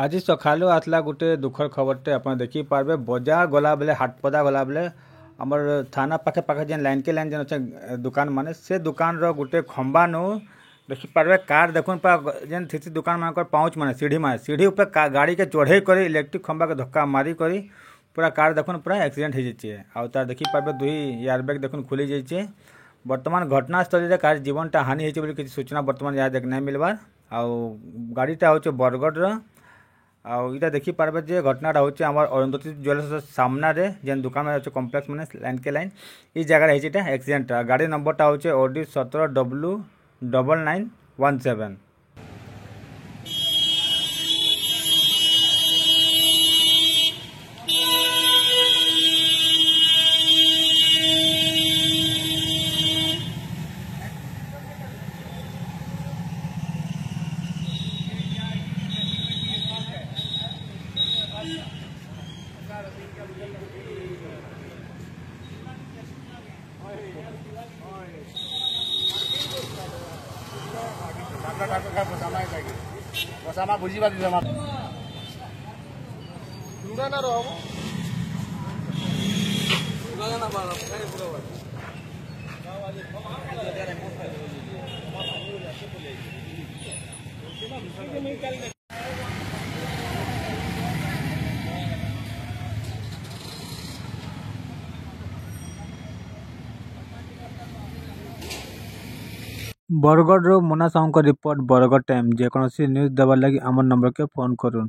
आज सकालू आसला गोटे दुखर खबरटे आप देखिपारे बजार गला बेले हाटपदा गला बेले आमर थाना पाखे पाखे जेन लाइन के लाइन जेन अच्छे दुकान माने से दुकान रो गोटे खंबा नु देखिपारे कार देखुन जेन थी दुकान मान पाउच माने सीढ़ी ऊपर गाड़ी के चढ़े कर इलेक्ट्रिक खंबा के धक्का मारी कर पूरा कार देखुन पूरा एक्सीडेंट हो जाइए आ तार देखिपारे दुई एयरबैग देखुन खुली जाइए। बर्तमान घटनास्थल कार जीवनटा हानि होती किसी सूचना बर्तमान यहाँ देख नहीं मिलबार आउ गाड़ीटा हूँ बरगढ़ आईटा देखिपारे जे घटनाटा हूँ आम अरुंधति ज्वेलर्स सामना रे जेन दुकान में अच्छे कम्प्लेक्स मैंने लाइन के लाइन ये जगह होता एक्सीडेंट गाड़ी नंबरटा हूँ OD 17W9917। बसामा बुझी बात जमा जुड़ा ना रहो जुड़ा ना बाला काय पूरा बरगढ़ मुना साहू का रिपोर्ट बरगढ़ टाइम जेकोसी न्यूज देवार लगी आम नंबर के फोन करूँ।